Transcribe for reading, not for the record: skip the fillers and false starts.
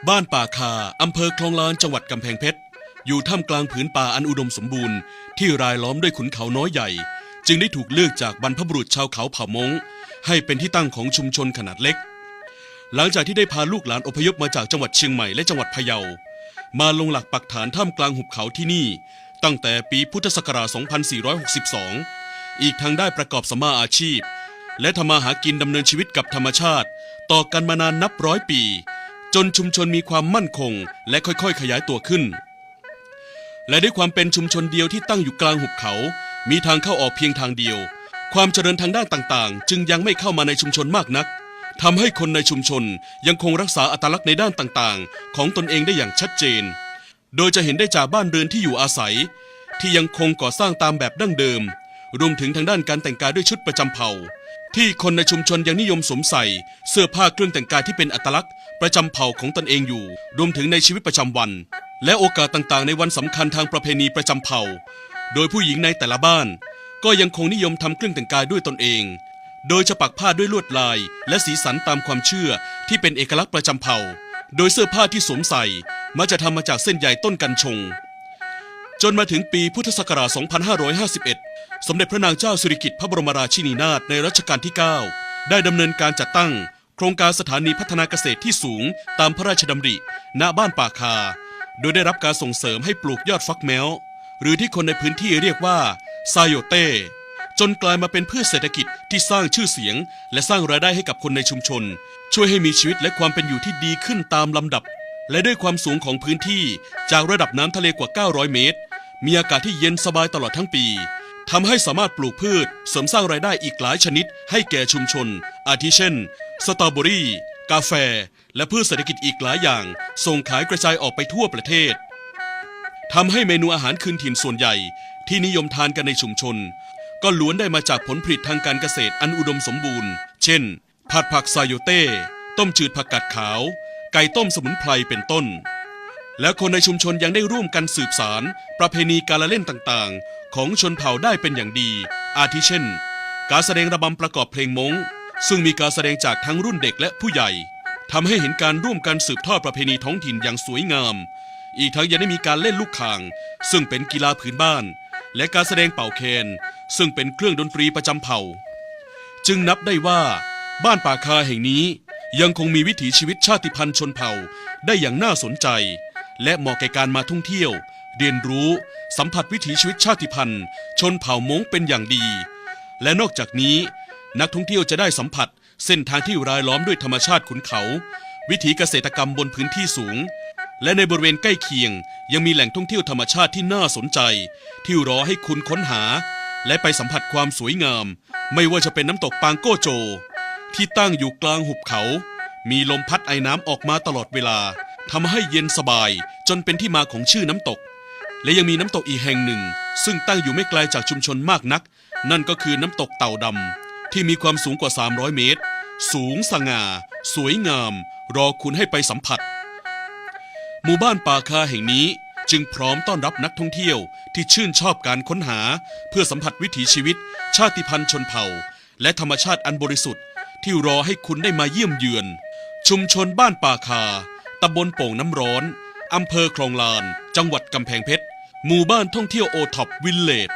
บ้านป่าคาอำเภอคลองลานจังหวัดกำแพงเพชรอยู่ท่ามกลางผืนป่าอันอุดมสมบูรณ์ที่รายล้อมด้วยขุนเขาน้อยใหญ่จึงได้ถูกเลือกจากบรรพบุรุษชาวเขาเผ่ามงให้เป็นที่ตั้งของชุมชนขนาดเล็กหลังจากที่ได้พาลูกหลานอพยพมาจากจังหวัดเชียงใหม่และจังหวัดพะเยามาลงหลักปักฐานท่ามกลางหุบเขาที่นี่ตั้งแต่ปีพุทธศักราช 2462 อีกทั้งได้ประกอบสัมมาอาชีพและทำมาหากินดำเนินชีวิตกับธรรมชาติต่อกันมานานนับร้อยปีจนชุมชนมีความมั่นคงและค่อยๆขยายตัวขึ้นและด้วยความเป็นชุมชนเดียวที่ตั้งอยู่กลางหุบเขามีทางเข้าออกเพียงทางเดียวความเจริญทางด้านต่างๆจึงยังไม่เข้ามาในชุมชนมากนักทำให้คนในชุมชนยังคงรักษาอัตลักษณ์ในด้านต่างๆของตนเองได้อย่างชัดเจนโดยจะเห็นได้จากบ้านเรือนที่อยู่อาศัยที่ยังคงก่อสร้างตามแบบดั้งเดิมรวมถึงทางด้านการแต่งกายด้วยชุดประจำเผ่าที่คนในชุมชนยังนิยมสวมใส่เสื้อผ้าเครื่องแต่งกายที่เป็นอัตลักษณ์ประจำเผ่าของตนเองอยู่รวมถึงในชีวิตประจำวันและโอกาสต่างๆในวันสำคัญทางประเพณีประจำเผ่าโดยผู้หญิงในแต่ละบ้านก็ยังคงนิยมทำเครื่องแต่งกายด้วยตนเองโดยจะปักผ้าด้วยลวดลายและสีสันตามความเชื่อที่เป็นเอกลักษณ์ประจำเผ่าโดยเสื้อผ้าที่สวมใส่มักจะทำมาจากเส้นใยต้นกัญชงจนมาถึงปีพุทธศักราช 2551 สมเด็จพระนางเจ้าสิริกิติ์พระบรมราชินีนาถในรัชกาลที่ 9 ได้ดำเนินการจัดตั้งโครงการสถานีพัฒนาเกษตรที่สูงตามพระราชดำริณบ้านป่าคาโดยได้รับการส่งเสริมให้ปลูกยอดฟักแม้วหรือที่คนในพื้นที่เรียกว่าซาโยเต้จนกลายมาเป็นพืชเศรษฐกิจที่สร้างชื่อเสียงและสร้างรายได้ให้กับคนในชุมชนช่วยให้มีชีวิตและความเป็นอยู่ที่ดีขึ้นตามลำดับและด้วยความสูงของพื้นที่จากระดับน้ำทะเลกว่า 900 เมตรมีอากาศที่เย็นสบายตลอดทั้งปีทำให้สามารถปลูกพืชเสริมสร้างรายได้อีกหลายชนิดให้แก่ชุมชนอาทิเช่นสตรอเบอรี่กาแฟและพืชเศรษฐกิจอีกหลายอย่างส่งขายกระจายออกไปทั่วประเทศทำให้เมนูอาหารคืนถิ่นส่วนใหญ่ที่นิยมทานกันในชุมชนก็ล้วนได้มาจากผลผลิตทางการเกษตรอันอุดมสมบูรณ์เช่นผัดผักซาโยเต้ต้มจืดผักกาดขาวไก่ต้มสมุนไพรเป็นต้นและคนในชุมชนยังได้ร่วมกันสืบสานประเพณีการละเล่นต่างๆของชนเผ่าได้เป็นอย่างดีอาทิเช่นการแสดงระบำประกอบเพลงม้งซึ่งมีการแสดงจากทั้งรุ่นเด็กและผู้ใหญ่ทำให้เห็นการร่วมกันสืบทอดประเพณีท้องถิ่นอย่างสวยงามอีกทั้งยังได้มีการเล่นลูกข่างซึ่งเป็นกีฬาพื้นบ้านและการแสดงเป่าแคนซึ่งเป็นเครื่องดนตรีประจำเผ่าจึงนับได้ว่าบ้านป่าคาแห่งนี้ยังคงมีวิถีชีวิตชาติพันธุ์ชนเผ่าได้อย่างน่าสนใจและเหมาะแก่การมาท่องเที่ยวเรียนรู้สัมผัสวิถีชีวิตชาติพันธุ์ชนเผ่ามงเป็นอย่างดีและนอกจากนี้นักท่องเที่ยวจะได้สัมผัสเส้นทางที่รายล้อมด้วยธรรมชาติขุนเขาวิถีเกษตรกรรมบนพื้นที่สูงและในบริเวณใกล้เคียงยังมีแหล่งท่องเที่ยวธรรมชาติที่น่าสนใจที่รอให้คุณค้นหาและไปสัมผัสความสวยงามไม่ว่าจะเป็นน้ำตกปางโกโจที่ตั้งอยู่กลางหุบเขามีลมพัดไอน้ำออกมาตลอดเวลาทำให้เย็นสบายจนเป็นที่มาของชื่อน้ำตกและยังมีน้ำตกอีกแห่งหนึ่งซึ่งตั้งอยู่ไม่ไกลจากชุมชนมากนักนั่นก็คือน้ำตกเต่าดำที่มีความสูงกว่า300 เมตรสูงสง่าสวยงามรอคุณให้ไปสัมผัสหมู่บ้านป่าคาแห่งนี้จึงพร้อมต้อนรับนักท่องเที่ยวที่ชื่นชอบการค้นหาเพื่อสัมผัสวิถีชีวิตชาติพันธุ์ชนเผ่าและธรรมชาติอันบริสุทธิ์ที่รอให้คุณได้มาเยี่ยมเยือนชุมชนบ้านป่าคาตำบลโป่งน้ำร้อนอำเภอคลองลานจังหวัดกำแพงเพชรหมู่บ้านท่องเที่ยวโอท็อปวิลเลจ